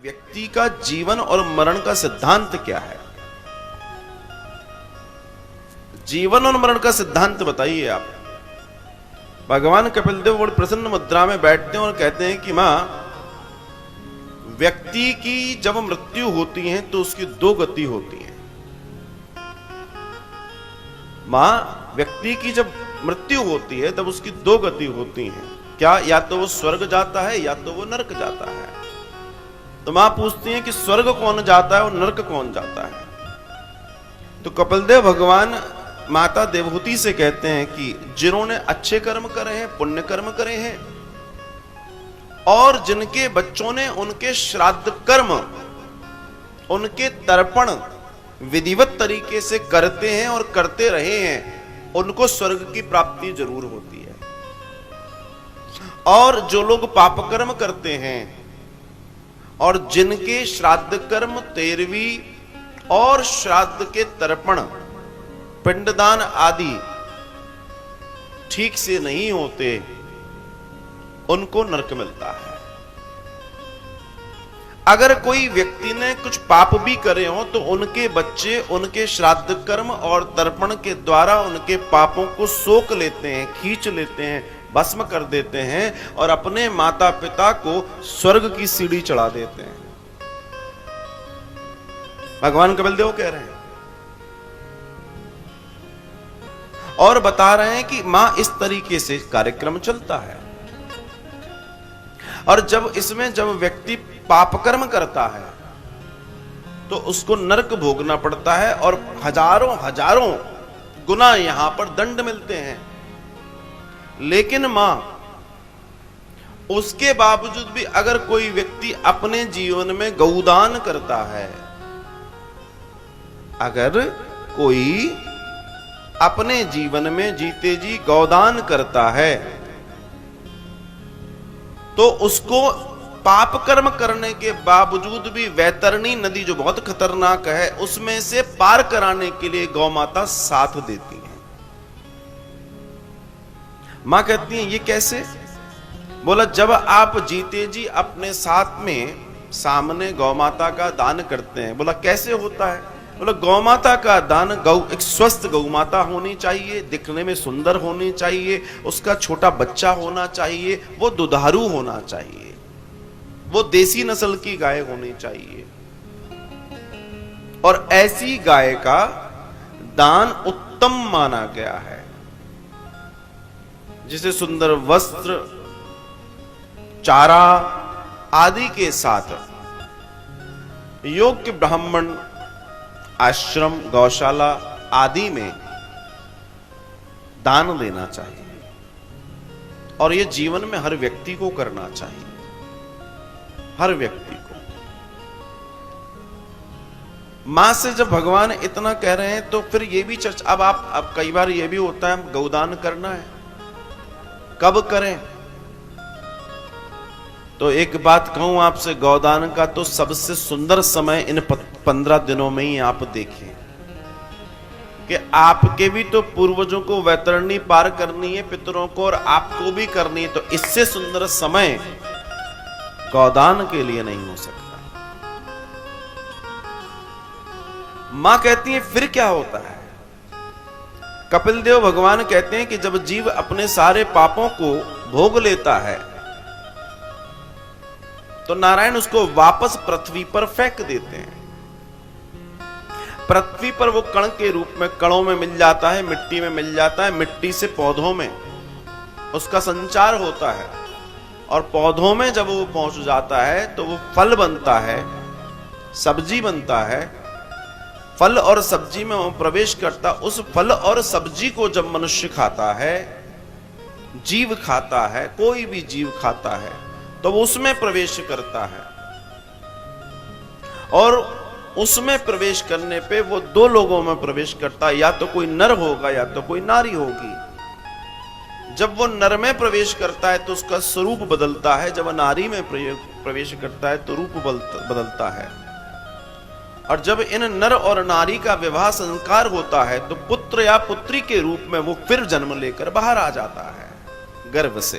व्यक्ति का जीवन और मरण का सिद्धांत क्या है? जीवन और मरण का सिद्धांत बताइए आप। भगवान कपिल देव बड़ी प्रसन्न मुद्रा में बैठते हैं और कहते हैं कि मां, व्यक्ति की जब मृत्यु होती है तो उसकी दो गति होती है। मां, व्यक्ति की जब मृत्यु होती है तब उसकी दो गति होती हैं। क्या? या तो वो स्वर्ग जाता है या तो वो नरक जाता है। तो मां पूछती है कि स्वर्ग कौन जाता है और नरक कौन जाता है? तो कपिलदेव भगवान माता देवहूति से कहते हैं कि जिन्होंने अच्छे कर्म करे हैं, पुण्य कर्म करे हैं, और जिनके बच्चों ने उनके श्राद्ध कर्म, उनके तर्पण विधिवत तरीके से करते हैं और करते रहे हैं, उनको स्वर्ग की प्राप्ति जरूर होती है। और जो लोग पाप कर्म करते हैं और जिनके श्राद्ध कर्म, तेरवी और श्राद्ध के तर्पण, पिंडदान आदि ठीक से नहीं होते, उनको नरक मिलता है। अगर कोई व्यक्ति ने कुछ पाप भी करे हो तो उनके बच्चे उनके श्राद्ध कर्म और तर्पण के द्वारा उनके पापों को सोख लेते हैं, खींच लेते हैं, भस्म कर देते हैं और अपने माता पिता को स्वर्ग की सीढ़ी चढ़ा देते हैं। भगवान कपिलदेव कह रहे हैं और बता रहे हैं कि मां, इस तरीके से कार्यक्रम चलता है। और जब इसमें जब व्यक्ति पाप कर्म करता है तो उसको नरक भोगना पड़ता है और हजारों हजारों गुना यहां पर दंड मिलते हैं। लेकिन मां, उसके बावजूद भी अगर कोई व्यक्ति अपने जीवन में गौदान करता है, अगर कोई अपने जीवन में जीते जी गौदान करता है तो उसको पाप कर्म करने के बावजूद भी वैतरणी नदी, जो बहुत खतरनाक है, उसमें से पार कराने के लिए गौ माता साथ देती है। मां कहती है, ये कैसे? बोला, जब आप जीते जी अपने साथ में सामने गौ माता का दान करते हैं। बोला, कैसे होता है? बोला, गौ माता का दान, एक स्वस्थ गौ माता होनी चाहिए, दिखने में सुंदर होनी चाहिए, उसका छोटा बच्चा होना चाहिए, वो दुधारू होना चाहिए, वो देसी नस्ल की गाय होनी चाहिए, और ऐसी गाय का दान उत्तम माना गया है, जिसे सुंदर वस्त्र, चारा आदि के साथ योग्य ब्राह्मण, आश्रम, गौशाला आदि में दान देना चाहिए। और यह जीवन में हर व्यक्ति को करना चाहिए, हर व्यक्ति को। मां से जब भगवान इतना कह रहे हैं तो फिर ये भी चर्चा, अब कई बार ये भी होता है, गौदान करना है, कब करें? तो एक बात कहूं आपसे, गौदान का तो सबसे सुंदर समय इन 15 दिनों में ही आप देखें कि आपके भी तो पूर्वजों को वैतरणी पार करनी है, पितरों को, और आपको भी करनी है। तो इससे सुंदर समय गौदान के लिए नहीं हो सकता। मां कहती है, फिर क्या होता है? कपिलदेव भगवान कहते हैं कि जब जीव अपने सारे पापों को भोग लेता है तो नारायण उसको वापस पृथ्वी पर फेंक देते हैं। पृथ्वी पर वो कण के रूप में, कणों में मिल जाता है, मिट्टी में मिल जाता है, मिट्टी से पौधों में उसका संचार होता है, और पौधों में जब वो पहुंच जाता है तो वो फल बनता है, सब्जी बनता है। फल और सब्जी में वो प्रवेश करता, उस फल और सब्जी को जब मनुष्य खाता है, जीव खाता है, कोई भी जीव खाता है, तो वो उसमें प्रवेश करता है। और उसमें प्रवेश करने पे वो दो लोगों में प्रवेश करता है, या तो कोई नर होगा या तो कोई नारी होगी। जब वो नर में प्रवेश करता है तो उसका स्वरूप बदलता है, जब नारी में प्रवेश करता है तो रूप बदलता है। और जब इन नर और नारी का विवाह संस्कार होता है तो पुत्र या पुत्री के रूप में वो फिर जन्म लेकर बाहर आ जाता है गर्भ से।